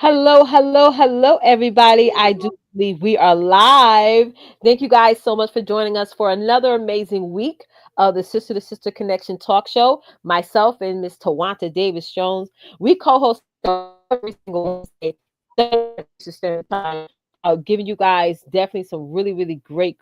Hello, hello, hello, everybody. I do believe we are live. Thank you guys so much for joining us for another amazing week of the Sister to Sister Connection talk show. Myself and Miss Tawanta Davis Jones, we co host every single Wednesday, Sister Time, giving you guys definitely some really, really great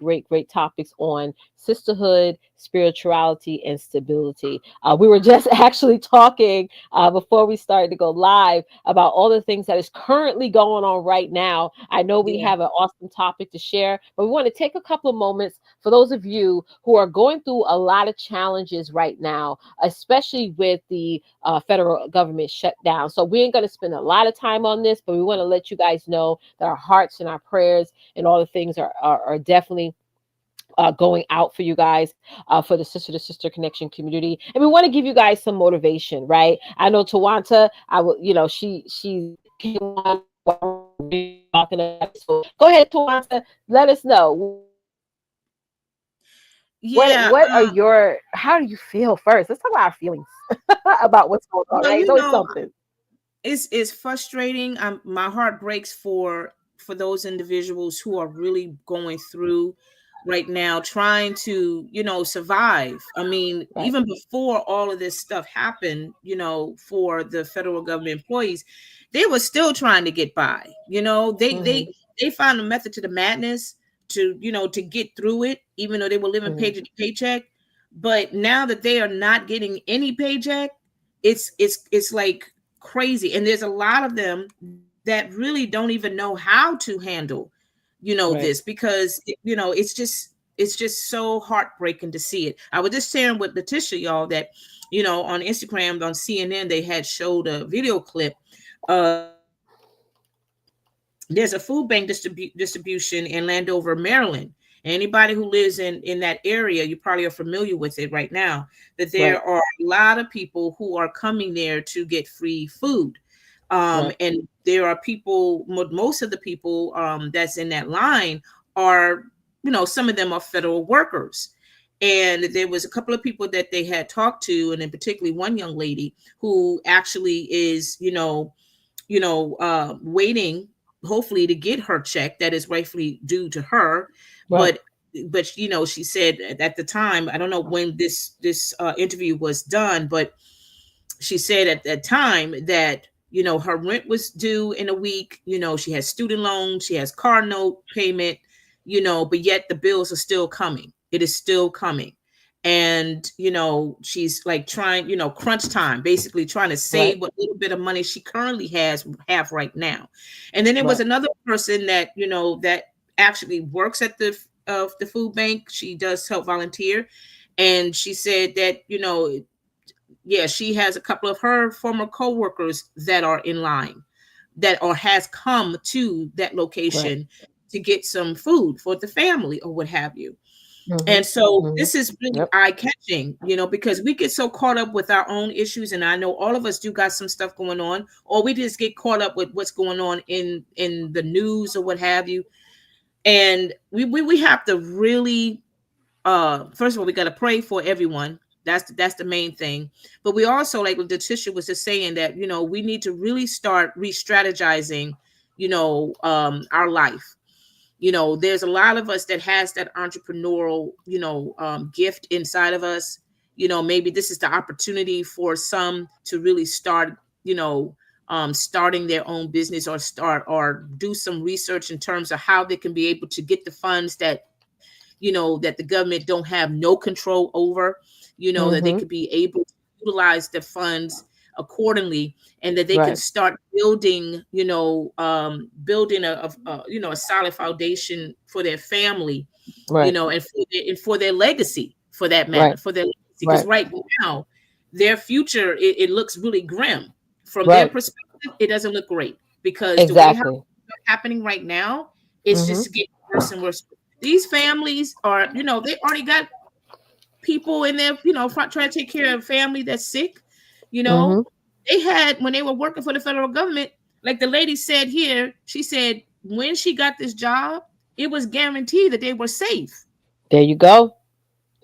topics on sisterhood, spirituality, and stability. We were just actually talking before we started to go live about all the things that is currently going on right now. I know we Yeah. have an awesome topic to share, but we want to take a couple of moments for those of you who are going through a lot of challenges right now, especially with the federal government shutdown. So we ain't going to spend a lot of time on this, but we want to let you guys know that our hearts and our prayers and all the things are definitely going out for you guys, for the Sister to Sister Connection community, and we want to give you guys some motivation, right? I know Tawanta, I will, she came on talking about it. So go ahead, Tawanta, let us know Yeah. what are your, how do you feel first? Let's talk about our feelings about what's going on, Well, right? It's always something. it's frustrating. My heart breaks for those individuals who are really going through right now, trying to, survive. I mean, Right. even before all of this stuff happened, for the federal government employees, they were still trying to get by. They Hmm. they found a method to the madness to, to get through it, even though they were living Hmm. paycheck to paycheck. But now that they are not getting any paycheck, it's like crazy. And there's a lot of them that really don't even know how to handle, this, Right. because it's just so heartbreaking to see it. I was just sharing with Letitia, y'all, that on Instagram, on CNN, they had showed a video clip of, there's a food bank distribution in Landover, Maryland. Anybody who lives in that area, you probably are familiar with it right now, that Right. there are a lot of people who are coming there to get free food. Right. And there are people, most of the people that's in that line are, some of them are federal workers. And there was a couple of people that they had talked to, and in particularly one young lady who actually is, waiting, hopefully, to get her check that is rightfully due to her. Right. But she said at the time, I don't know when this interview was done, but she said at that time that her rent was due in a week. She has student loans, she has car note payment, but yet the bills are still coming. It is still coming. And she's like trying, crunch time, basically trying to Right. save what little bit of money she currently have right now. And then there was Right. another person that that actually works at the food bank. She does help volunteer, and she said that yeah, she has a couple of her former coworkers that are in line, that or has come to that Right. location to get some food for the family or what have you. Hmm. And so Hmm. this is really Yep. eye catching, because we get so caught up with our own issues. And I know all of us do got some stuff going on, or we just get caught up with what's going on in the news or what have you. And we have to really, first of all, we got to pray for everyone. That's the main thing. But we also, like what Letitia was just saying, that we need to really start re-strategizing our life. There's a lot of us that has that entrepreneurial gift inside of us. Maybe this is the opportunity for some to really start, starting their own business, or start or do some research in terms of how they can be able to get the funds that the government don't have no control over, that they could Hmm. be able to utilize the funds accordingly, and that they can Right. start building, building a solid foundation for their family, Right. and for their legacy, for that matter, Right. for their legacy. Because Right. right now, their future, it looks really grim. From their Right. perspective, it doesn't look great, because the way how Exactly. it's happening right now, it's Hmm. just getting worse and worse. These families are, they already got people in there, trying to take care of family that's sick. You know, Hmm. they had, when they were working for the federal government, like the lady said here, she said when she got this job, it was guaranteed that they were safe. There you go.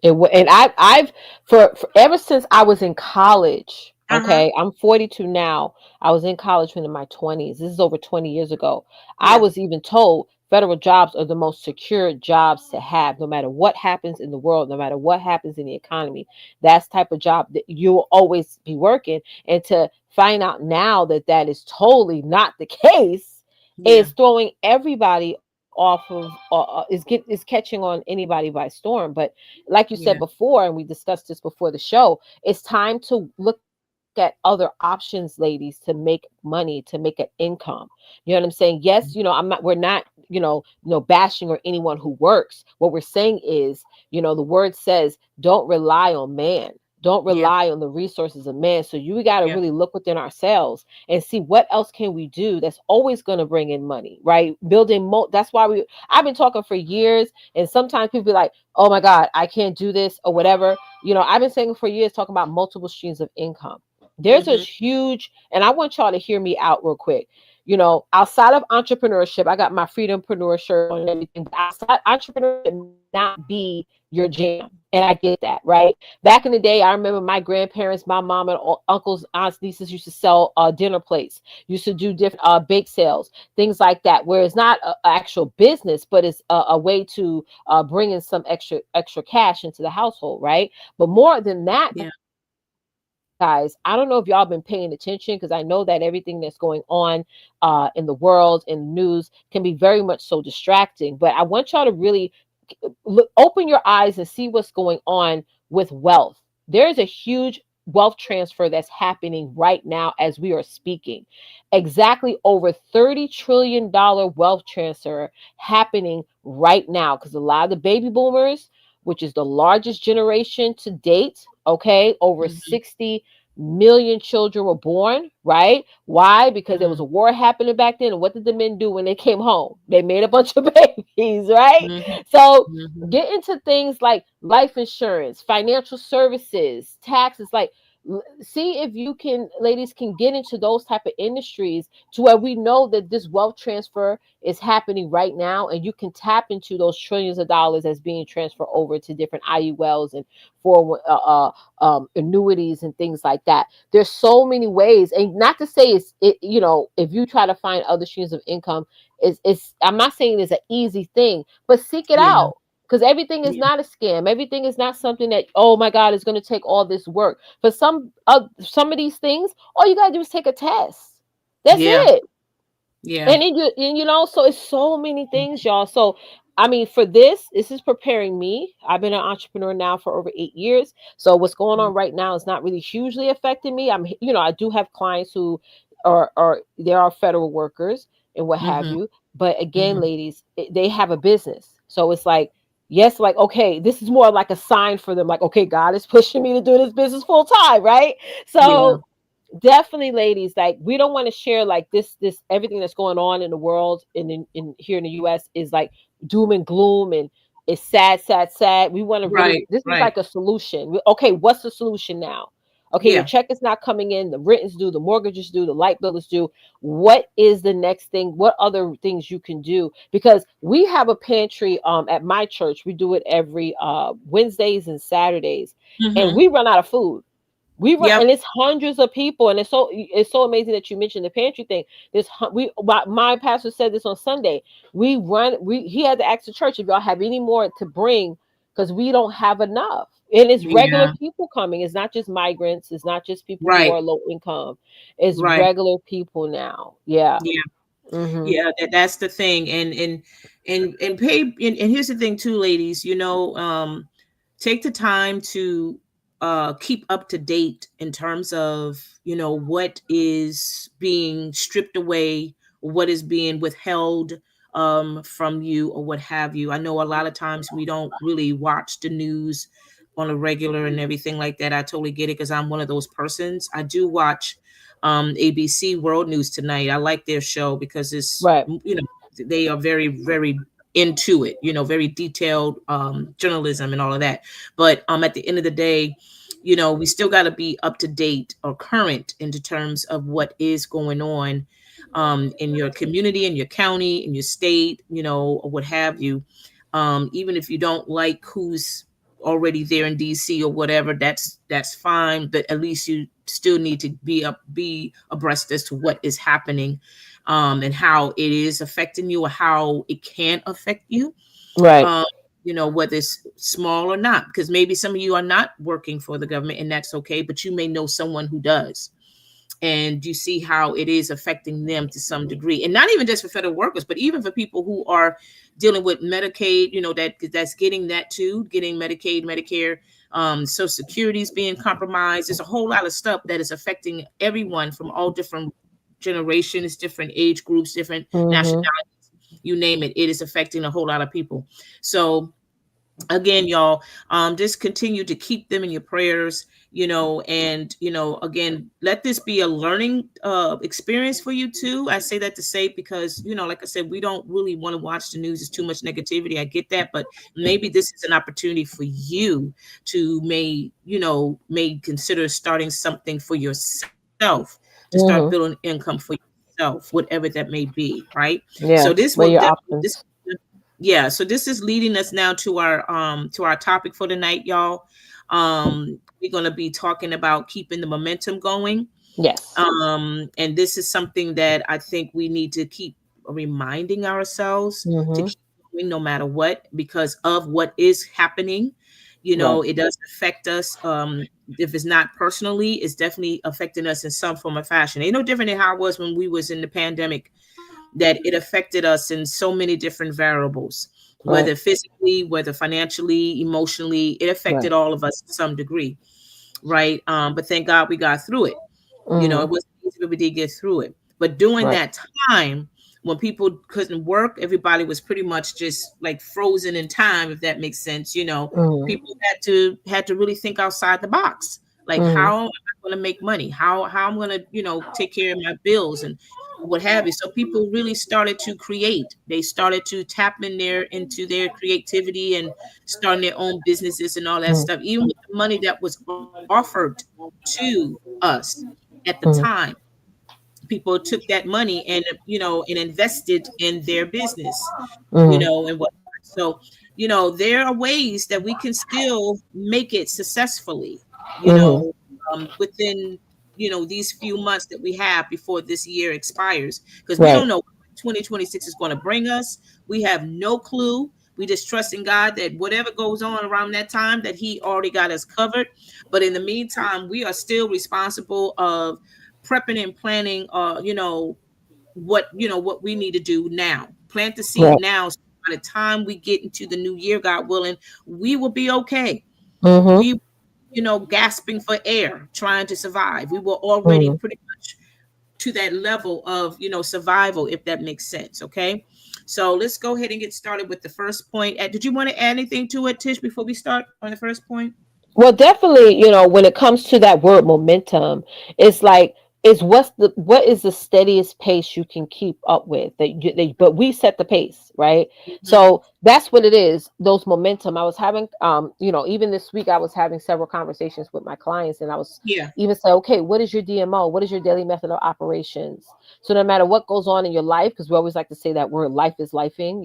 And I've for ever since I was in college, Uh-huh. Okay, I'm 42 now. I was in college when in my 20s. This is over 20 years ago. I Yeah. was even told federal jobs are the most secure jobs to have, no matter what happens in the world, no matter what happens in the economy. That's the type of job that you will always be working. And to find out now that that is totally not the case Yeah. is throwing everybody off of is catching on anybody by storm. But like you said Yeah. before, and we discussed this before the show, it's time to look at other options, ladies, to make money, to make an income. You know what I'm saying? Yes, we're not, bashing or anyone who works. What we're saying is, the word says, don't rely on man. Don't Yeah. rely on the resources of man. So you got to Yeah. really look within ourselves and see what else can we do that's always going to bring in money, right? That's why I've been talking for years, and sometimes people be like, "Oh my God, I can't do this" or whatever. I've been saying for years, talking about multiple streams of income. There's a Mm-hmm. huge, and I want y'all to hear me out real quick. Outside of entrepreneurship, I got my freedompreneur shirt on and everything. But outside, entrepreneurship may not be your jam, and I get that, right? Back in the day, I remember my grandparents, my mom, and uncles, aunts, nieces used to sell dinner plates. Used to do different bake sales, things like that, where it's not an actual business, but it's a way to bring in some extra cash into the household, right? But more than that, Yeah. guys, I don't know if y'all been paying attention, because I know that everything that's going on in the world, in the news, can be very much so distracting. But I want y'all to really open your eyes and see what's going on with wealth. There's a huge wealth transfer that's happening right now as we are speaking. Exactly over $30 trillion wealth transfer happening right now, because a lot of the baby boomers, which is the largest generation to date, okay, over Mm-hmm. 60 million children were born, right? Why? Because there was Mm-hmm. a war happening back then. And what did the men do when they came home? They made a bunch of babies, right? Mm-hmm. So Mm-hmm. get into things like life insurance, financial services, taxes. Like, see if you can, ladies, can get into those type of industries to where we know that this wealth transfer is happening right now, and you can tap into those trillions of dollars that's being transferred over to different IULs and for annuities and things like that. There's so many ways, and not to say if you try to find other streams of income, it's I'm not saying it's an easy thing, but seek it Yeah. out, because everything is Yeah. not a scam. Everything is not something that, oh my God, is going to take all this work. For some of these things, all you gotta do is take a test. That's Yeah. it. Yeah. And so it's so many things, y'all. So I mean, for this is preparing me. I've been an entrepreneur now for over 8 years. So what's going on right now is not really hugely affecting me. I do have clients who are they are federal workers and what have Mm-hmm. you. But again, Mm-hmm. ladies, they have a business. So it's like, yes, like, okay, this is more like a sign for them, like, okay, God is pushing me to do this business full time, right? Yeah. So definitely, ladies, like, we don't want to share like this everything that's going on in the world, in here in the US is like doom and gloom, and it's sad. We want to really, Right. this is Right. like a solution. Okay, what's the solution now? Okay, your Yeah. check is not coming in, the rent is due, the mortgage is due, the light bill is due. What is the next thing? What other things you can do? Because we have a pantry at my church. We do it every Wednesdays and Saturdays, and Mm-hmm. we run out of food. We run, Yep. and it's hundreds of people, and it's so amazing that you mentioned the pantry thing. My pastor said this on Sunday. He had to ask the church if y'all have any more to bring, because we don't have enough. And it's regular Yeah. people coming. It's not just migrants. It's not just people who Right. are low income. It's Right. regular people now. Yeah. Yeah. Hmm. Yeah, that's the thing. And pay, and here's the thing too, ladies, take the time to keep up to date in terms of, what is being stripped away, what is being withheld from you, or what have you. I know a lot of times we don't really watch the news on a regular and everything like that. I totally get it, because I'm one of those persons. I do watch ABC World News Tonight. I like their show because Right. they are very, very into it, very detailed journalism and all of that. But at the end of the day, we still got to be up to date or current in terms of what is going on in your community, in your county, in your state, or what have you. Even if you don't like who's already there in DC or whatever, that's fine. But at least you still need to be abreast as to what is happening, and how it is affecting you, or how it can affect you. Right. Um, whether it's small or not, because maybe some of you are not working for the government, and that's okay, but you may know someone who does, and you see how it is affecting them to some degree. And not even just for federal workers, but even for people who are dealing with Medicaid, that's getting that too, getting Medicaid, Medicare, Social Security is being compromised. There's a whole lot of stuff that is affecting everyone from all different generations, different age groups, different Mm-hmm. nationalities, you name it. It is affecting a whole lot of people. So again, y'all, just continue to keep them in your prayers, and again, let this be a learning experience for you too. I say that to say, because like I said, we don't really want to watch the news. It's too much negativity, I get that, but maybe this is an opportunity for you to may consider starting something for yourself, to start building Mm-hmm. income for yourself, whatever that may be, right? So Yeah. this will What are your definitely this options? yeah, so this is leading us now to our topic for tonight, y'all. We're going to be talking about keeping the momentum going. Yes. And this is something that I think we need to keep reminding ourselves to Mm-hmm. keep going no matter what, because of what is happening. Right. It does affect us. If it's not personally, it's definitely affecting us in some form or fashion. Ain't no different than how it was when we was in the pandemic, that it affected us in so many different variables, Right. whether physically, whether financially, emotionally. It Right. affected all of us to some degree, right? But thank God we got through it. It Mm-hmm. wasn't easy, but we did get through it. But during Right. that time, when people couldn't work, everybody was pretty much just like frozen in time, if that makes sense. Mm-hmm. People had to really think outside the box. Like, Mm-hmm. how am I going to make money? How I'm going to take care of my bills and what have you. So people really started to create. They started to tap into their creativity and starting their own businesses and all that stuff. Even with the money that was offered to us at the Mm-hmm. time, people took that money and invested in their business, Mm-hmm. and what. So there are ways that we can still make it successfully, Mm-hmm. within these few months that we have before this year expires, because we Right. don't know what 2026 is going to bring us. We have no clue. We just trust in God that whatever goes on around that time, that He already got us covered. But in the meantime, we are still responsible of prepping and planning, what we need to do now. Plant the seed Right. now, so by the time we get into the new year, God willing, we will be okay. Mm-hmm. We gasping for air, trying to survive. We were already Mm-hmm. pretty much to that level of survival, if that makes sense. Okay, so let's go ahead and get started with the first point. Did you want to add anything to it, Tish, before we start on the first point? Well, definitely, when it comes to that word momentum, it's like what is the steadiest pace you can keep up with but we set the pace, right? Mhm. So that's what it is. Those momentum. I was having, even this week I was having several conversations with my clients, and I was Yeah, even say, okay, what is your DMO? What is your daily method of operations? So no matter what goes on in your life, because we always like to say that word, life is lifing.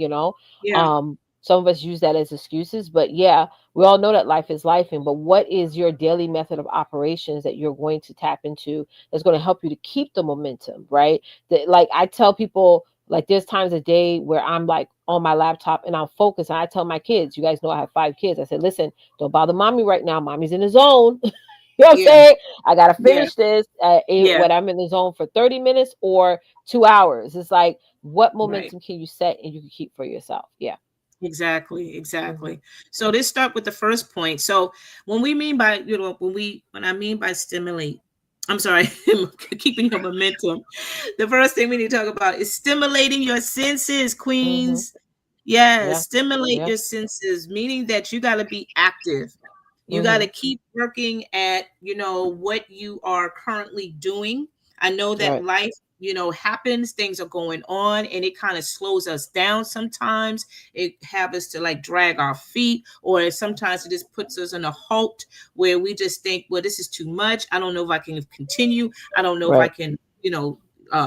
yeah, Some of us use that as excuses, but yeah, we all know that life is life, but what is your daily method of operations that you're going to tap into that's going to help you to keep the momentum, right? Like I tell people, like there's times a day where I'm like on my laptop and I'm focused, and I tell my kids, you guys know I have 5 kids. I said, listen, don't bother mommy right now. Mommy's in the zone. You know what I'm yeah, saying? I gotta yeah, finish this at eight, yeah. when I'm in the zone for 30 minutes or 2 hours. It's like, what Right. momentum can you set and you can keep for yourself? Yeah. Exactly, Hmm. exactly. So let's start with the first point. So when we mean by, when I mean by stimulate, I'm sorry, keeping your momentum. The first thing we need to talk about is stimulating your senses, Hmm. queens. Yes, Yeah. stimulate Yeah. your senses, meaning that you got to be active. You got to Hmm. keep working at, what you are currently doing. I know that Right. life, happens, things are going on, and it kind of slows us down sometimes. It have us to like drag our feet, or sometimes it just puts us in a halt where we just think, well, this is too much. I don't know if I can continue. I don't know if I Right. can,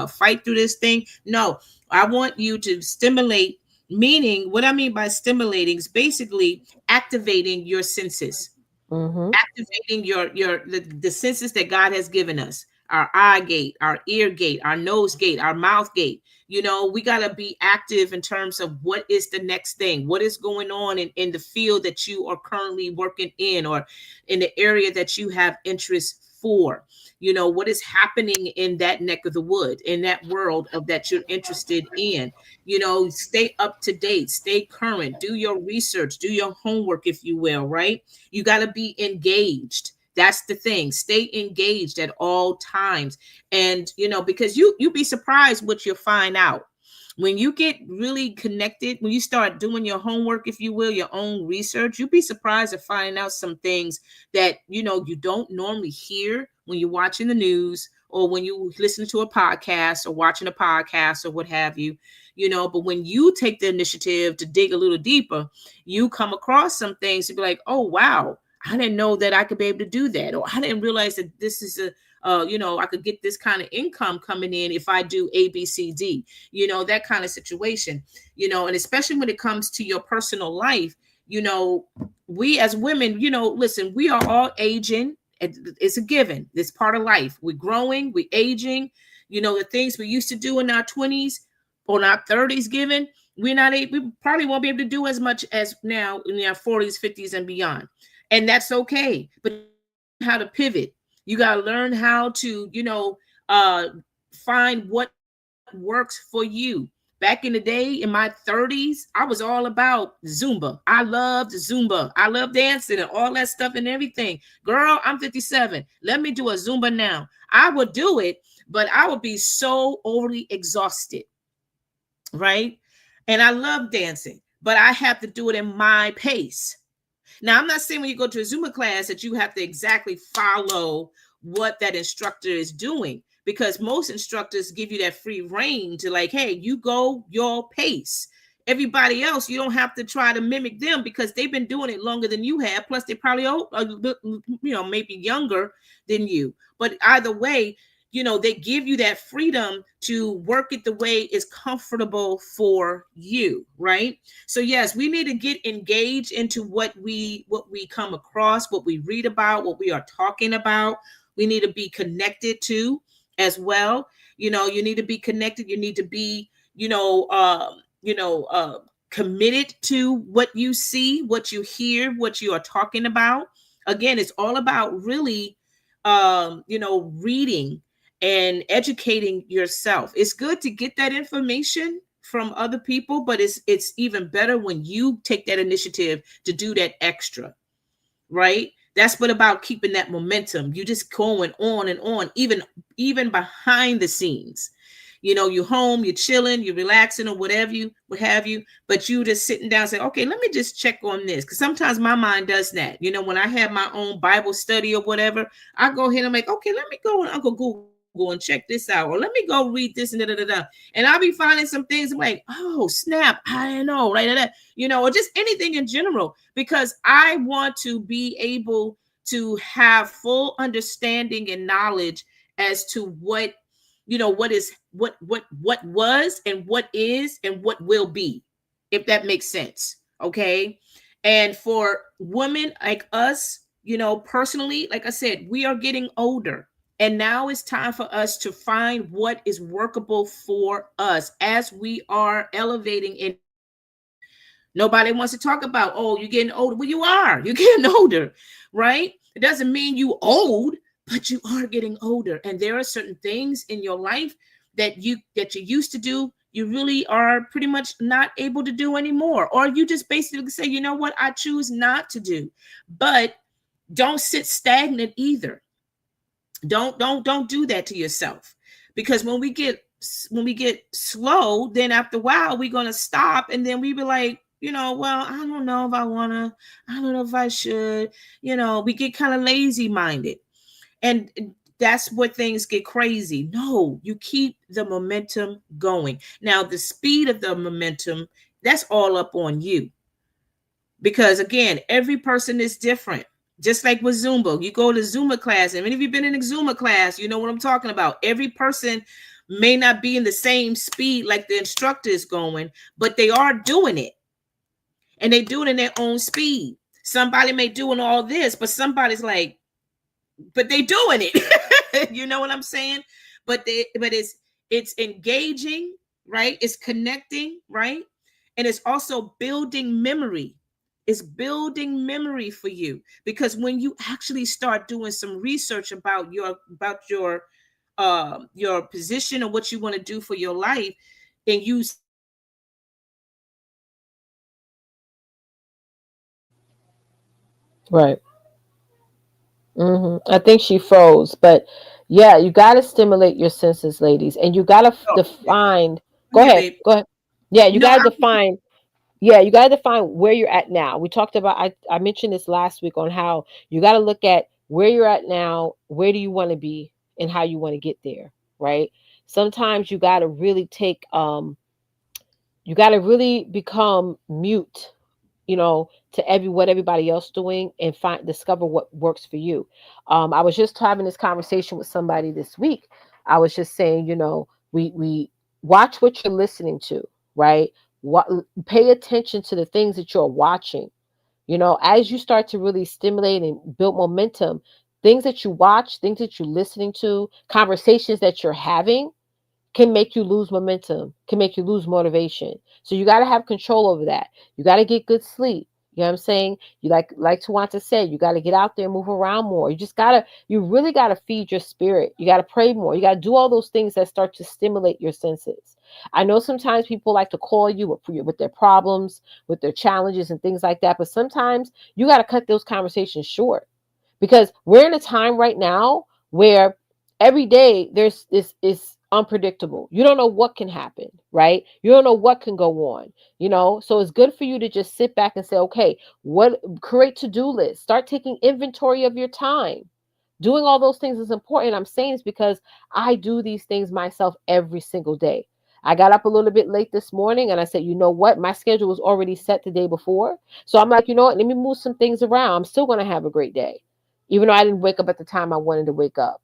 fight through this thing. No, I want you to stimulate Meaning, what I mean by stimulating is basically activating your senses, Mm-hmm. activating the senses that God has given us. Our eye gate, our ear gate, our nose gate, our mouth gate. You know, we got to be active in terms of what is the next thing, what is going on in the field that you are currently working in, or in the area that you have interest for. You know, what is happening in that neck of the wood, in that world of that you're interested in. You know, stay up to date, stay current, do your research, do your homework, if you will, right? You got to be engaged. That's the thing. Stay engaged at all times. And you know, because you be surprised what you'll find out when you get really connected, when you start doing your homework, if you will, your own research. You'll be surprised at finding out some things that you know you don't normally hear when you're watching the news, or when you listen to a podcast, or watching a podcast, or what have you. You know, but when you take the initiative to dig a little deeper, you come across some things to be like, oh wow, I didn't know that I could be able to do that, or I didn't realize that this is a you know, I could get this kind of income coming in if I do A, B, C, D, you know, that kind of situation, you know. And especially when it comes to your personal life, you know, we as women, you know, listen, we are all aging. It's a given. It's part of life. We're growing, we're aging. You know, the things we used to do in our 20s or in our 30s, given, we probably won't be able to do as much as now in our 40s, 50s, and beyond. And that's okay. But you got to learn how to pivot. You got to learn how to, you know, find what works for you. Back in the day, in my 30s, I was all about Zumba. I loved Zumba. I love dancing and all that stuff and everything. Girl, I'm 57. Let me do a Zumba now. I would do it, but I would be so overly exhausted, right? And I love dancing, but I have to do it in my pace. Now, I'm not saying when you go to a Zumba class that you have to exactly follow what that instructor is doing, because most instructors give you that free reign to like, hey, you go your pace. Everybody else, you don't have to try to mimic them because they've been doing it longer than you have. Plus, they probably, you know, maybe younger than you. But either way, you know, they give you that freedom to work it the way is comfortable for you, right? So yes, we need to get engaged into what we come across, what we read about, what we are talking about. We need to be connected to as well. You know, you need to be connected. You need to be, you know, committed to what you see, what you hear, what you are talking about. Again, it's all about really, you know, reading and educating yourself. It's good to get that information from other people, but it's even better when you take that initiative to do that extra, right? That's what about keeping that momentum. You just going on and on, even behind the scenes. You know, you're home, you're chilling, you're relaxing, or whatever you what have you, but you just sitting down and say, okay, let me just check on this. Because sometimes my mind does that. You know, when I have my own Bible study or whatever, I go ahead and make, okay, let me go and Uncle Google and check this out, or let me go read this and da da da da. And I'll be finding some things. I'm like, oh snap, I don't know, right? You know, or just anything in general, because I want to be able to have full understanding and knowledge as to what, you know, what is what was and what is and what will be, if that makes sense. Okay. And for women like us, you know, personally, like I said, we are getting older, and now it's time for us to find what is workable for us as we are elevating in age. Nobody wants to talk about, oh, you're getting older. Well, you are. You're getting older, right? It doesn't mean you old, but you are getting older. And there are certain things in your life that you used to do, you really are pretty much not able to do anymore. Or you just basically say, you know what, I choose not to do. But don't sit stagnant either. Don't do that to yourself. Because when we get slow, then after a while we're gonna stop, and then we be like, you know, well, I don't know if I wanna, I don't know if I should, you know, we get kind of lazy minded. And that's where things get crazy. No, you keep the momentum going. Now, the speed of the momentum, that's all up on you. Because again, every person is different. Just like with Zumba, you go to Zumba class, and many of you been in a Zumba class, you know what I'm talking about. Every person may not be in the same speed like the instructor is going, but they are doing it, and they do it in their own speed. Somebody may doing all this, but somebody's like, but they doing it. You know what I'm saying? But it's engaging, right? It's connecting, right? And it's also building memory. It's building memory for you, because when you actually start doing some research about your position or what you want to do for your life, and you start doing some research and you start stimulating your senses, Right. right? I think she froze, but yeah, you got to stimulate your senses, ladies, and you got to Oh, okay. define. I'm Go here, ahead. babe. Go ahead. Yeah, you No, got to define. Yeah, you got to define where you're at now. We talked about, I mentioned this last week on how you got to look at where you're at now, where do you want to be, and how you want to get there, right? Sometimes you got to really take, you got to really become mute, to what everybody else doing, and find discover what works for you. I was just having this conversation with somebody this week. I was just saying, we watch what you're listening to, right? What Pay attention to the things that you're watching. As you start to really stimulate and build momentum, things that you watch, things that you're listening to, conversations that you're having can make you lose momentum, can make you lose motivation. So you got to have control over that. You got to get good sleep. You know what I'm saying? You like Tawanta said, you got to get out there and move around more. You really got to feed your spirit. You got to pray more. You got to do all those things that start to stimulate your senses. I know sometimes people like to call you with their problems, with their challenges and things like that, but sometimes you got to cut those conversations short, because we're in a time right now where every day there's this is unpredictable. You don't know what can happen, right? You don't know what can go on, so it's good for you to just sit back and say, okay, what create to-do list, start taking inventory of your time. Doing all those things is important. I'm saying this because I do these things myself every single day. I got up a little bit late this morning and I said, you know what? My schedule was already set the day before. So I'm like, you know what? Let me move some things around. I'm still going to have a great day, even though I didn't wake up at the time I wanted to wake up.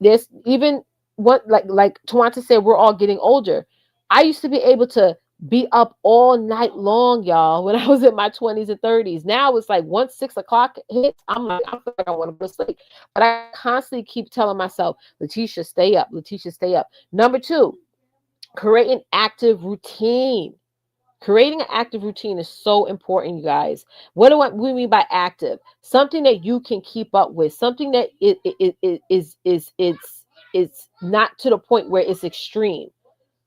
There's even what, like Tawanta said, we're all getting older. I used to be able to be up all night long, y'all, when I was in my 20s and 30s. Now it's like once 6 o'clock hits, I feel like I want to go to sleep. But I constantly keep telling myself, Letitia, stay up. Letitia, stay up. Number two, create an active routine. Creating an active routine is so important, you guys. What do we mean by active? Something that you can keep up with. Something that it's not to the point where it's extreme.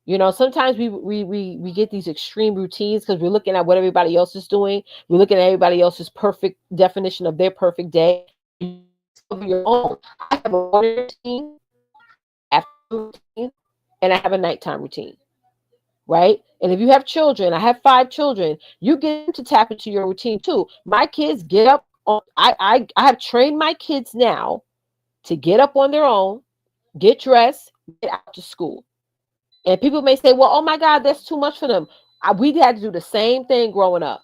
Sometimes we get these extreme routines because we're looking at what everybody else is doing. We're looking at everybody else's perfect definition of their perfect day. You got to discover your own. I have a morning routine, I have an afternoon routine, and I have a nighttime routine, right? And if you have children, I have 5 children, you get them to tap into your routine too. My kids get up on, I have trained my kids now to get up on their own, get dressed, get out to school. And people may say, well, oh my God, that's too much for them. We had to do the same thing growing up.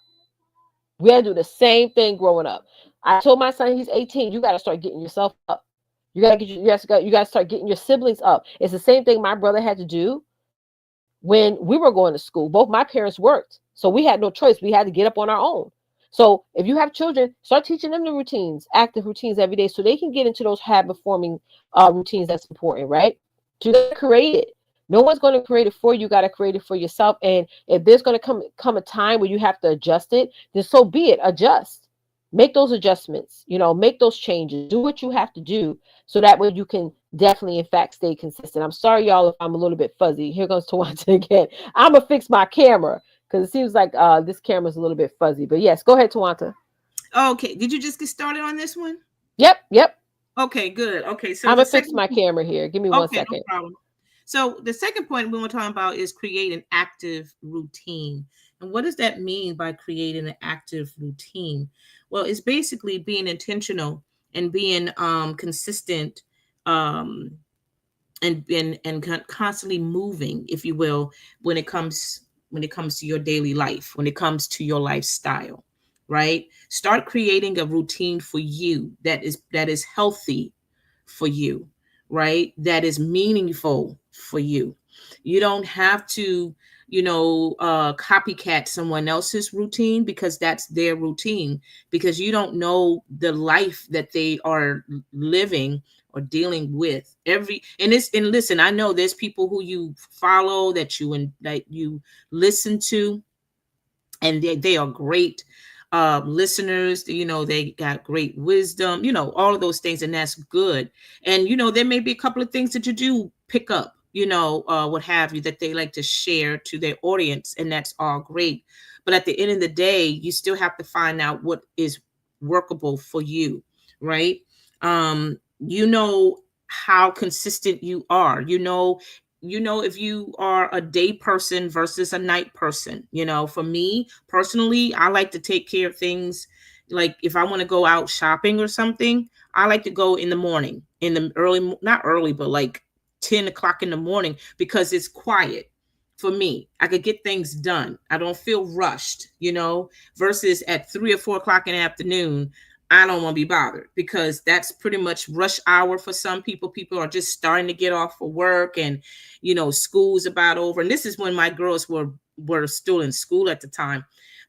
We had to do the same thing growing up. I told my son, he's 18, you got to start getting yourself up. You got to start getting your siblings up. It's the same thing my brother had to do when we were going to school. Both my parents worked, so we had no choice. We had to get up on our own. So if you have children, start teaching them the routines, active routines every day, so they can get into those habit forming routines. That's important, right? So you got to create it. No one's going to create it for you. You got to create it for yourself. And if there's going to come a time where you have to adjust it, then so be it. Adjust. Make those adjustments. Make those changes. Do what you have to do so that way you can definitely, in fact, stay consistent. I'm sorry, y'all, if I'm a little bit fuzzy. Here goes Tawanta again. I'm gonna fix my camera because it seems like this camera's a little bit fuzzy. But yes, go ahead, Tawanta. Okay. Did you just get started on this one? Yep, yep. Okay, good. Okay, so I'm the gonna fix second my camera here. Give me one okay, no second. problem. So the second point we want to talk about is create an active routine. And what does that mean by creating an active routine? Well, it's basically being intentional and being consistent, um, and constantly moving, if you will, when it comes to your daily life, when it comes to your lifestyle, right? Start creating a routine for you that is healthy for you, right? That is meaningful for you. You don't have to, copycat someone else's routine because that's their routine, because you don't know the life that they are living or dealing with. And listen, I know there's people who you follow, that you listen to, and they are great listeners. They got great wisdom, all of those things, and that's good. And there may be a couple of things that you do pick up, what have you, that they like to share to their audience, and that's all great. But at the end of the day, you still have to find out what is workable for you, right? You know how consistent you are. If you are a day person versus a night person. For me personally, I like to take care of things. Like if I want to go out shopping or something, I like to go in the morning, in the early, not early, but like 10 o'clock in the morning, because it's quiet. For me, I could get things done. I don't feel rushed, versus at 3 or 4 o'clock in the afternoon. I don't want to be bothered, because that's pretty much rush hour for some people. People are just starting to get off for work, and school's about over. And this is when my girls were still in school at the time.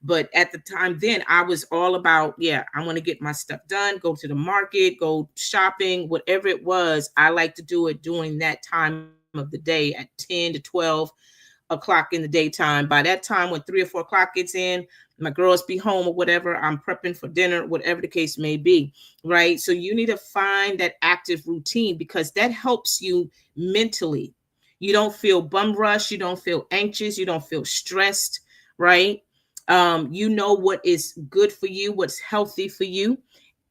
But at the time then, I was all about, yeah, I want to get my stuff done, go to the market, go shopping, whatever it was. I like to do it during that time of the day at 10 to 12 o'clock in the daytime. By that time, when 3 or 4 o'clock gets in, my girls be home or whatever, I'm prepping for dinner, whatever the case may be, right? So you need to find that active routine, because that helps you mentally. You don't feel bum rush, you don't feel anxious, you don't feel stressed, right? You know what is good for you, what's healthy for you.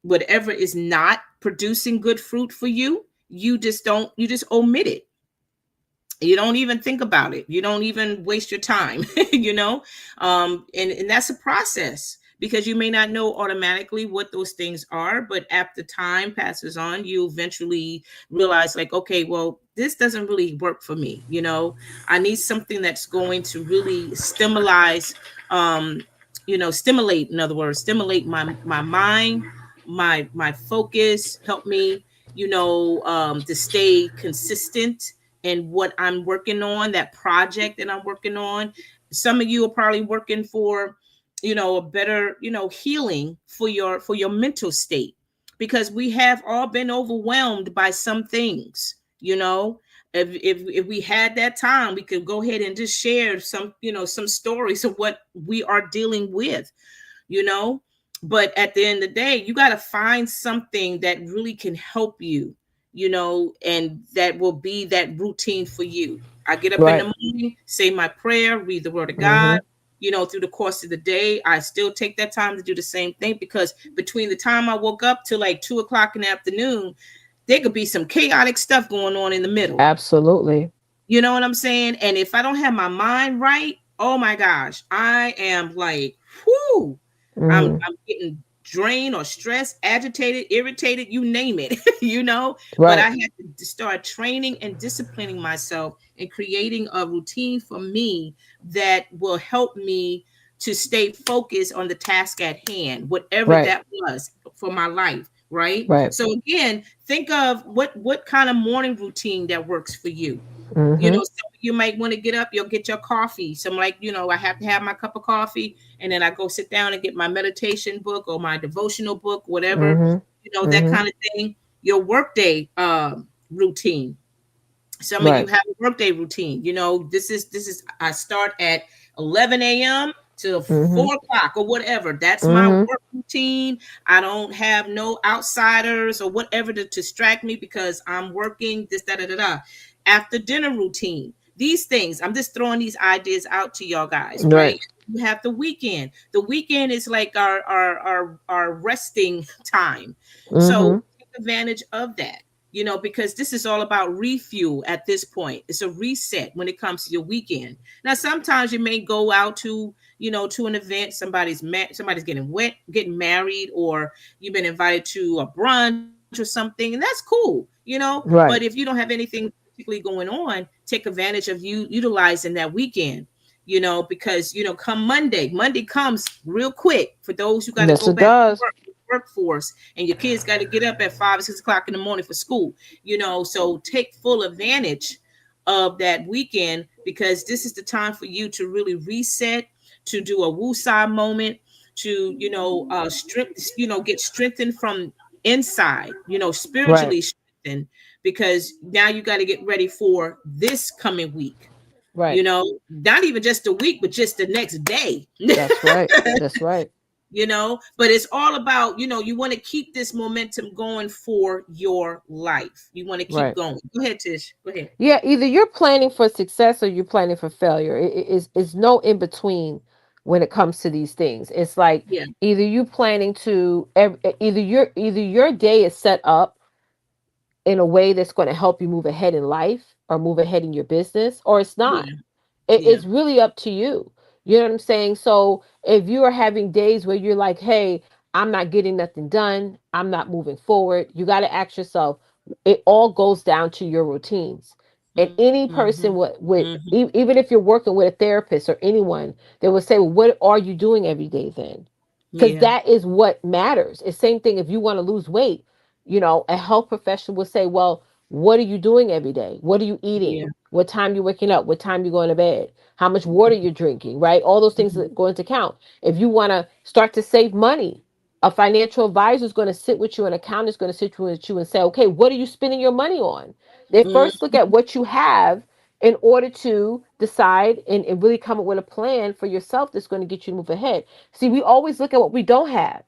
Whatever is not producing good fruit for you, you just omit it. You don't even think about it. You don't even waste your time. And that's a process, because you may not know automatically what those things are, but after time passes on, you eventually realize, like, okay, well, this doesn't really work for me. I need something that's going to really stimulate, in other words, stimulate my mind, my focus, help me, to stay consistent and what I'm working on, that project that I'm working on. Some of you are probably working for, a better, healing for your mental state, because we have all been overwhelmed by some things. If we had that time, we could go ahead and just share some stories of what we are dealing with, you know. But at the end of the day, you got to find something that really can help you, and that will be that routine for you. I get up in Right. the morning, say my prayer, read the word of God. Mm-hmm. Through the course of the day, I still take that time to do the same thing, because between the time I woke up to like 2 o'clock in the afternoon, there could be some chaotic stuff going on in the middle. Absolutely. You know what I'm saying? And if I don't have my mind right, oh my gosh, I am like, whoo, I'm Mm-hmm. I'm getting drained or stressed, agitated, irritated, you name it, But I Right. had to start training and disciplining myself and creating a routine for me that will help me to stay focused on the task at hand, whatever Right. that was for my life, right? Right. So again, think of what kind of morning routine that works for you. Mm-hmm. Some of you might want to get up, you'll get your coffee. Some, like, I have to have my cup of coffee, and then I go sit down and get my meditation book or my devotional book, whatever, Mm-hmm. that Mm-hmm. kind of thing. Your workday routine. Some of you Right. have a workday routine. This is I start at 11 a.m. to Mm-hmm. 4 o'clock or whatever. That's my Mm-hmm. work routine. I don't have no outsiders or whatever to distract me, because I'm working this, da, da, da, da. After dinner routine. These things, I'm just throwing these ideas out to y'all guys, right? Right. You have the weekend. The weekend is like our resting time. So Mm-hmm. take advantage of that, because this is all about refuel at this point. It's a reset when it comes to your weekend. Now, sometimes you may go out to an event. Somebody's getting married, or you've been invited to a brunch or something, and that's cool, But if you Right. don't have anything particularly going on, take advantage of you utilizing that weekend. Because come Monday comes real quick for those who got to Yes, go it back to does. work. workforce, and your kids got to get up at 5 or 6 o'clock in the morning for school. So take full advantage of that weekend, because this is the time for you to really reset, to do a woo-side moment, to strength, get strengthened from inside, Right. spiritually strengthened, because now you got to get ready for this coming week. Right. Not even just a week, but just the next day. That's right. That's right. But it's all about, you want to keep this momentum going for your life. You want to keep Right. going. Go ahead, Tish. Go ahead. Yeah, either you're planning for success or you're planning for failure. It's no in between when it comes to these things. It's like Yeah. either you planning to either your day is set up in a way that's going to help you move ahead in life or move ahead in your business, or it's not. Yeah. Yeah. It's really up to you. You know what I'm saying? So if you are having days where you're like, hey, I'm not getting nothing done, I'm not moving forward, you got to ask yourself, it all goes down to your routines. And any Mm-hmm. person Mm-hmm. even if you're working with a therapist or anyone, they will say, well, what are you doing every day then? Because Yeah. that is what matters. It's same thing if you want to lose weight. A health professional will say, well, what are you doing every day? What are you Yeah. eating? What time you waking up? What time you going to bed? How much water you're drinking, right? All those things that Mm-hmm. go into account. If you want to start to save money, a financial advisor is going to sit with you, an accountant is going to sit with you and say, okay, what are you spending your money on? They first look at Mm-hmm. what you have in order to decide and really come up with a plan for yourself that's going to get you to move ahead. See, we always look at what we don't have.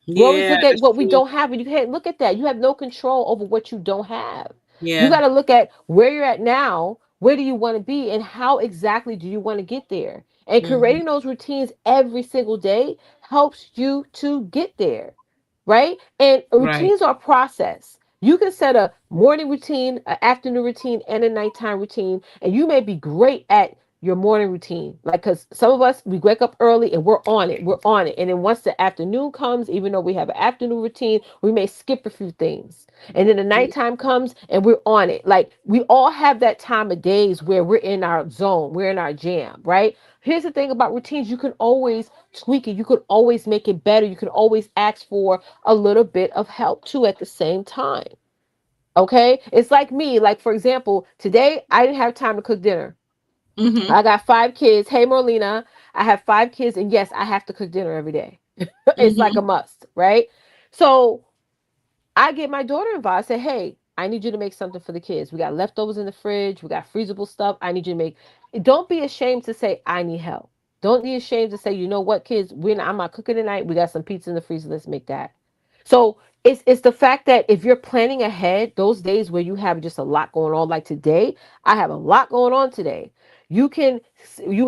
We always Yeah, look at that's what we true. don't have, and you can't look at that. You have no control over what you don't have. You Yeah. got to look at where you're at now. Where do you want to be, and how exactly do you want to get there? And Mm-hmm. creating those routines every single day helps you to get there, right? And Right. routines are process. You can set a morning routine, an afternoon routine, and a nighttime routine, and you may be great at your morning routine. Like, because some of us, we wake up early and we're on it. We're on it. And then once the afternoon comes, even though we have an afternoon routine, we may skip a few things. And then the Yeah. nighttime comes and we're on it. Like, we all have that time of days where we're in our zone, we're in our jam, right? Here's the thing about routines, you can always tweak it, you could always make it better, you can always ask for a little bit of help too at the same time. Okay? It's like me, like for example, today I didn't have time to cook dinner. Mm-hmm. I got 5 kids. Hey, Marlena, I have 5 kids, and yes, I have to cook dinner every day. It's like a Mm-hmm. must, right? So I get my daughter involved. I say, hey, I need you to make something for the kids. We got leftovers in the fridge. We got freezable stuff. I need you to make. Don't be ashamed to say I need help. Don't be ashamed to say, you know what, kids, I'm not cooking tonight. We got some pizza in the freezer. Let's make that. So it's the fact that if you're planning ahead, those days where you have just a lot going on, like today, I have a lot going on today. You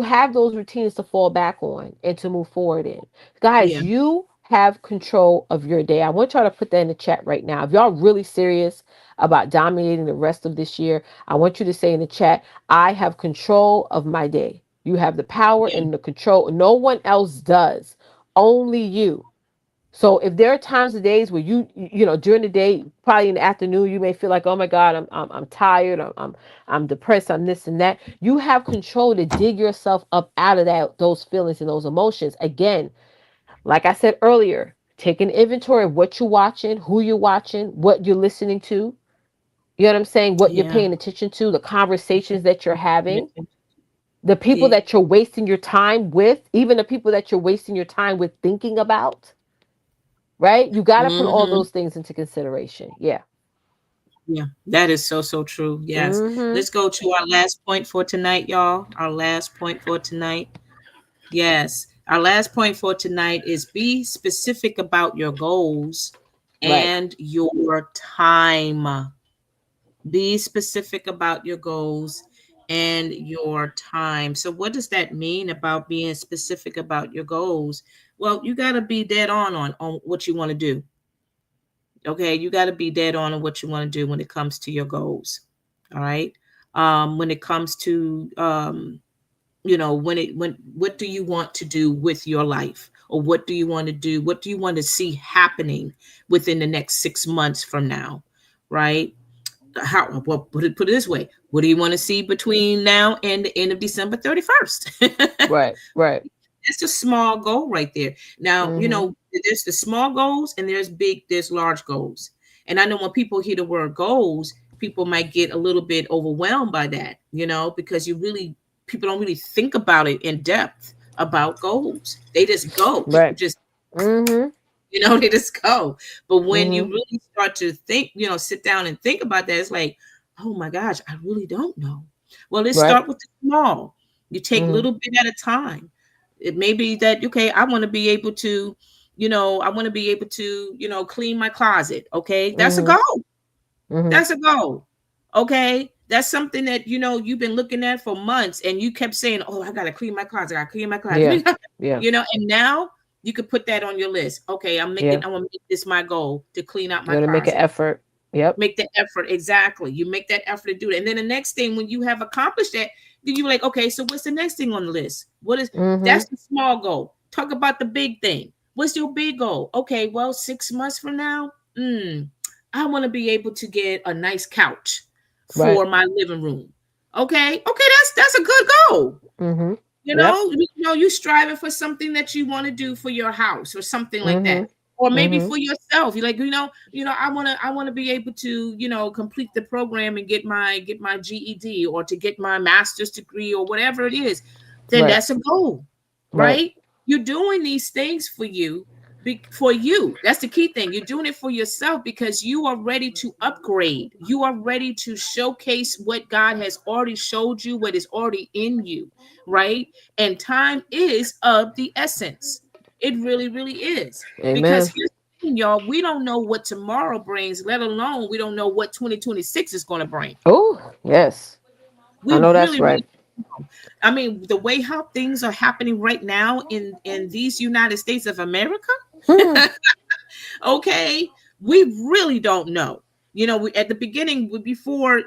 have those routines to fall back on and to move forward in. Guys, Yeah. you have control of your day. I want y'all to put that in the chat right now. If y'all really serious about dominating the rest of this year, I want you to say in the chat, I have control of my day. You have the power Yeah. and the control. No one else does. Only you. So if there are times of days where during the day, probably in the afternoon, you may feel like, oh my God, I'm tired, I'm depressed, I'm this and that. You have control to dig yourself up out of those feelings and those emotions. Again, like I said earlier, take an inventory of what you're watching, who you're watching, what you're listening to. You know what I'm saying? What you're Yeah. paying attention to, the conversations that you're having, the people Yeah. that you're wasting your time with, even the people that you're wasting your time with thinking about, right? You got to put all Mm-hmm. those things into consideration. Yeah. Yeah. That is so, so true. Yes. Mm-hmm. Let's go to our last point for tonight, y'all. Our last point for tonight. Yes. Our last point for tonight is be specific about your goals Right. and your time. Be specific about your goals and your time. So, what does that mean about being specific about your goals? Well, you got to be dead on what you want to do. Okay, you got to be dead on what you want to do when it comes to your goals. All right. When it comes to when what do you want to do with your life, or what do you want to do, what do you want to see happening within the next 6 months from now, right? How, well, put it this way, what do you want to see between now and the end of December 31st? Right. Right. That's a small goal right there. Now, Mhm. there's the small goals and there's large goals. And I know when people hear the word goals, people might get a little bit overwhelmed by that, because people don't really think about it in depth about goals. They just go. People Right. just Mhm. they just go. But when you Mhm. really start to think, sit down and think about that, it's like, oh my gosh, I really don't know. Well, let's Right. start with the small. You take Mhm. little bit at a time. It may be that, okay, I want to be able to, clean my closet. Okay. That's a Mhm. goal. Mhm. That's a goal. Okay. That's something that, you've been looking at for months and you kept saying, oh, I got to clean my closet. I got to clean my Yeah. closet. Yeah. And now you could put that on your list. Okay. Yeah. I want to make this my goal to clean out You're my gonna make an closet. effort. Yep. Make the effort. Exactly. You make that effort to do it. And then the next thing, when you have accomplished that, then you're like, okay, so what's the next thing on the list? Mhm. That's the small goal. Talk about the big thing. What's your big goal? Okay, well, 6 months from now, I want to be able to get a nice couch Right. for my living room. Okay, that's a good goal. Mhm. Yep. You striving for something that you want to do for your house or something like that, Mhm. or maybe Mhm. for yourself. You're like, I want to be able to, complete the program and get my GED or to get my master's degree or whatever it is. Then Right. that's a goal, Right. right? You're doing these things for you, for you. That's the key thing. You're doing it for yourself because you are ready to upgrade. You are ready to showcase what God has already showed you, what is already in you, right? And time is of the essence. It really, really is. Because Amen. here's the thing, y'all, we don't know what tomorrow brings, let alone we don't know what 2026 is going to bring. Oh, yes. We I know that's really, right. really don't. I mean, the way how things are happening right now in these United States of America, Mhm. okay, we really don't know. At the beginning, before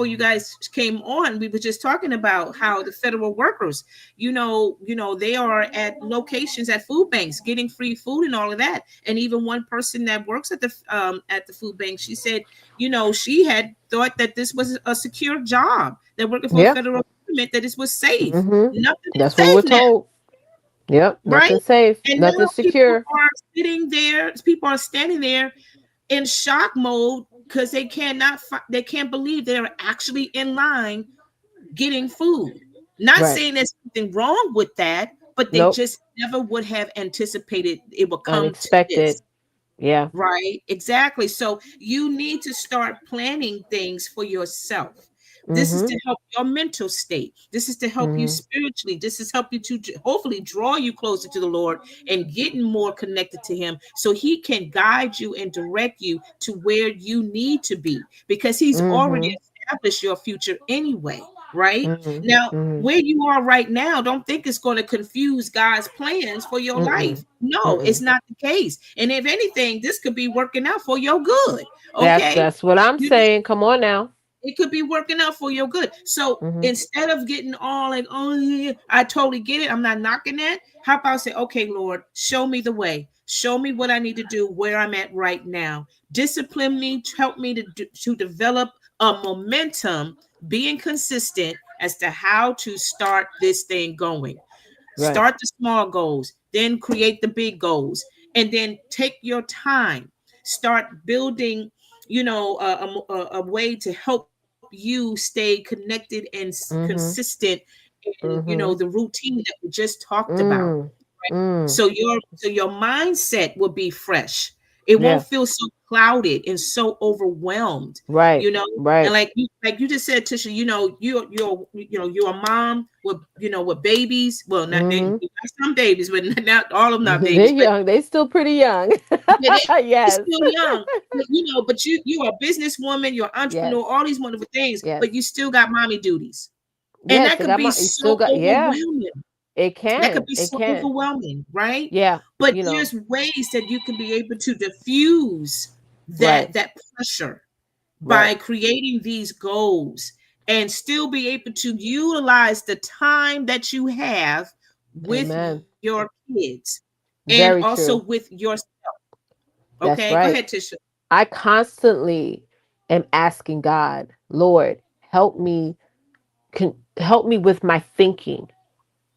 you guys came on, we were just talking about how the federal workers, they are at locations at food banks getting free food and all of that. And even one person that works at the food bank, she said, she had thought that this was a secure job, that working for a Yeah. federal government, that this was safe. Mhm. Nothing is That's what we're safe now, told. Yep. right? Nothing safe. And Nothing now people secure. are sitting there, people are standing there in shock mode because they can't believe they're actually in line getting food. Not Right. saying there's something wrong with that, but they Nope. just never would have anticipated it would come to Unexpected. this. Yeah. Right, exactly. So you need to start planning things for yourself. This is Mhm. to help your mental state. This is to help you Mhm. spiritually. This is help you to hopefully draw you closer to the Lord and getting more connected to Him so He can guide you and direct you to where you need to be because He's already Mhm. established your future anyway, right? Mhm. Now, Mhm. where you are right now, don't think it's going to confuse God's plans for your life. Mm-mm. No, it's Mm-mm. not the case. And if anything, this could be working out for your good. That's Okay. that's what I'm You saying. Come on now. it could be working out for your good. So Mhm. instead of getting all like, oh, yeah, I totally get it. I'm not knocking that. How about say, okay, Lord, show me the way. Show me what I need to do where I'm at right now. Discipline me, help me to develop a momentum, being consistent as to how to start this thing going. Right. Start the small goals, then create the big goals, and then take your time. Start building, a way to help you stay connected and Mhm. consistent in, the Mhm. routine that we just talked about. Mm. Mm. So your mindset will be fresh. It Yeah. won't feel so clouded and so overwhelmed, Right. you know. And Right. like you just said, Tisha, you're a mom with babies. Well, not they Mhm. you got some babies, but not all of them not They're babies. But young. They still pretty young. yeah, they're Yes. still young. But you're a businesswoman, you're an Yes. entrepreneur, all these wonderful things, but Yes. you still got mommy duties, and Yes. that They could got be my. You still so got. Yeah. overwhelming. It That could can. be It so can. overwhelming, right? Yeah. But You know. there's ways that you can be able to diffuse Right. that pressure Right. by creating these goals and still be able to utilize the time that you have with Amen. your kids and Very also true. with your okay, That's go ahead, right. Tisha. I constantly am asking God, Lord, help me, help me with my thinking,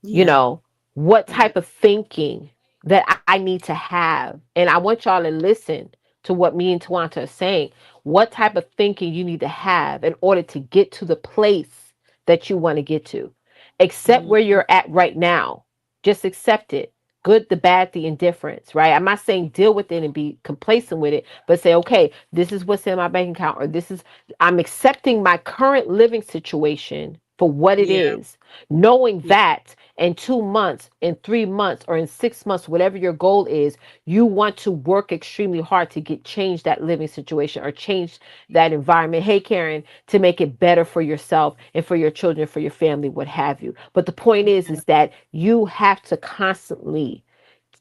you Yeah. know. what Yeah. type of thinking that I need to have. And I want y'all to listen to what me and Tawanta are saying. What type of thinking you need to have in order to get to the place that you want to get to. Accept where Mm-hmm. you're at right now. Just accept it. Good, the bad, the indifference, right? I'm not saying deal with it and be complacent with it, but say, okay, this is what's in my bank account, or this is, I'm accepting my current living situation for what it Yeah. is, knowing Yeah. that in 2 months, in 3 months, or in 6 months, whatever your goal is, you want to work extremely hard to get change that living situation or change that environment. Hey, Karen, to make it better for yourself and for your children, for your family, what have you. But the point is that you have to constantly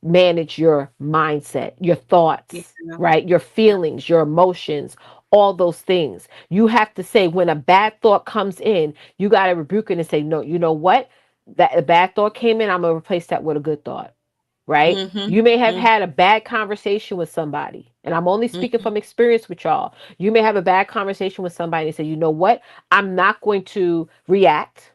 manage your mindset, your Yeah. thoughts, right? Your Yeah. feelings, your emotions, all those things. You have to say when a bad thought comes in, you got to rebuke it and say, no, you know what? That a bad thought came in, I'm going to replace that with a good thought, right? Mm-hmm. You may have Mm-hmm. had a bad conversation with somebody, and I'm only speaking from experience with y'all. You may have a bad conversation with somebody and say, you know what? I'm not going to react.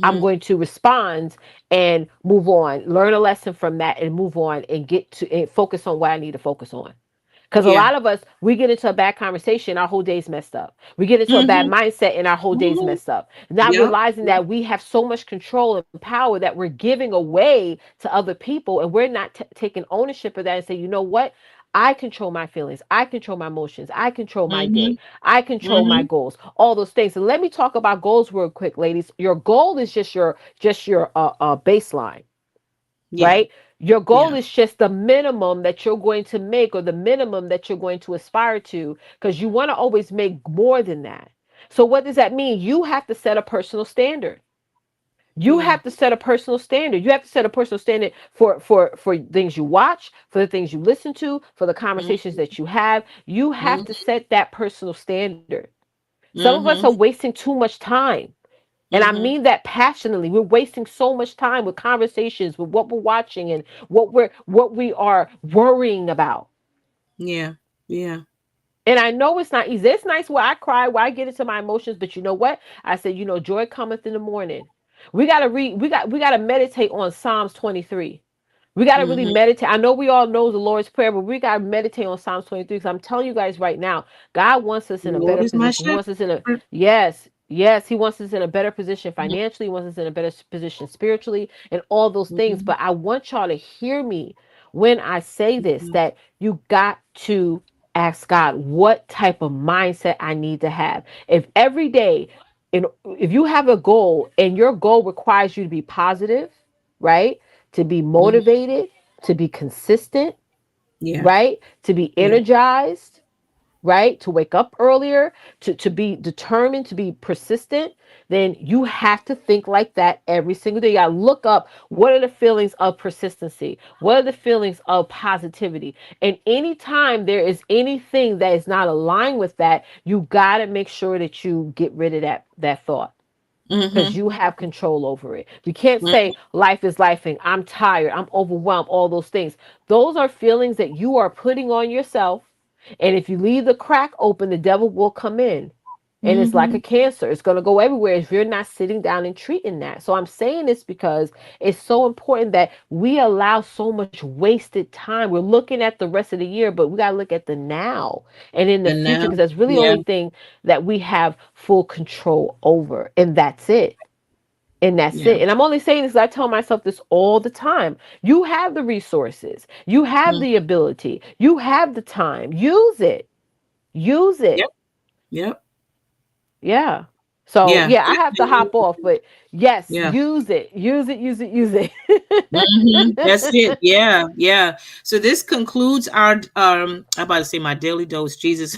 I'm Mm-hmm. going to respond and move on, learn a lesson from that and move on and get to and focus on what I need to focus on. Because a Yeah. lot of us, we get into a bad conversation, our whole day's messed up. We get into a bad Mm-hmm. mindset and our whole day's Mm-hmm. messed up. Not Yep. realizing Yep. that we have so much control and power that we're giving away to other people and we're not taking ownership of that and say, you know what? I control my feelings. I control my emotions. I control my Mm-hmm. day. I control my Mm-hmm. goals. All those things. And let me talk about goals real quick, ladies. Your goal is just your baseline, Yeah. right? Your goal Yeah. is just the minimum that you're going to make or the minimum that you're going to aspire to because you want to always make more than that. So what does that mean? You have to set a personal standard. You Yeah. have to set a personal standard. You have to set a personal standard for things you watch, for the things you listen to, for the conversations Mm-hmm. that you have. You have to Mm-hmm. set that personal standard. Some of us are Mm-hmm. wasting too much time. And I Mm-hmm. mean that passionately. We're wasting so much time with conversations, with what we're watching and what we are worrying about. Yeah. Yeah. And I know it's not easy. It's nice where I cry, where I get into my emotions, but you know what? I said, joy cometh in the morning. We gotta read, we gotta meditate on Psalms 23. We got to really Mm-hmm. meditate. I know we all know the Lord's Prayer, but we got to meditate on Psalms 23 because I'm telling you guys right now, God wants us The in a Lord better is my position. He shepherd. wants us in a, yes, yes, He wants us in a better position financially. He wants us in a better position spiritually and all those things. Mm-hmm. But I want y'all to hear me when I say this that you got to ask God what type of mindset I need to have. If every day, if you have a goal and your goal requires you to be positive, right? To be Mm-hmm. motivated, to be consistent, Yeah. right? To be Yeah. energized, right? To wake up earlier, to be determined, to be persistent, then you have to think like that every single day. You gotta look up what are the feelings of persistency, what are the feelings of positivity. And anytime there is anything that is not aligned with that, you gotta make sure that you get rid of that thought because Mm-hmm. you have control over it. We can't say life is lifing. I'm tired. I'm overwhelmed. All those things. Those are feelings that you are putting on yourself. And if you leave the crack open, the devil will come in. And it's like Mm-hmm. a cancer. It's going to go everywhere if you're not sitting down and treating that. So I'm saying this because it's so important that we allow so much wasted time. We're looking at the rest of the year, but we got to look at the now and in the And future now, because that's really the yeah. only thing that we have full control over. And that's it. And that's Yeah. it. And I'm only saying this, I tell myself this all the time. You have the resources, you have Mm. the ability, you have the time. Use it. Use Yep. it. Yep. Yeah. So Yeah. yeah, I have to hop off, but yes, Yeah. use it. Use it, use it, use That's it. it. Yeah, yeah. So this concludes our I'm about to say my daily dose, Jesus.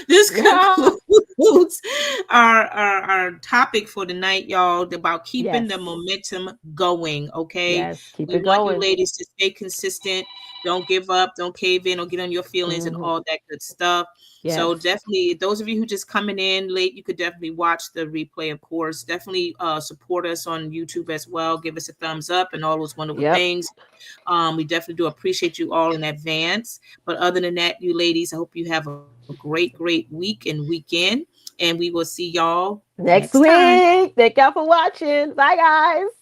This concludes our topic for tonight, y'all, about keeping the Yes. momentum going. Okay. Yes. Keep We it want you going. ladies to stay consistent. Don't give up, don't cave in, don't get on your feelings and Hmm. all that good stuff. So Yes. definitely, those of you who just coming in late, you could definitely watch the replay, of course. Definitely support us on YouTube as well. Give us a thumbs up and all those wonderful Yep. things. We definitely do appreciate you all in advance. But other than that, you ladies, I hope you have a great week and weekend. And we will see y'all next Next time. week. Thank y'all for watching. Bye guys.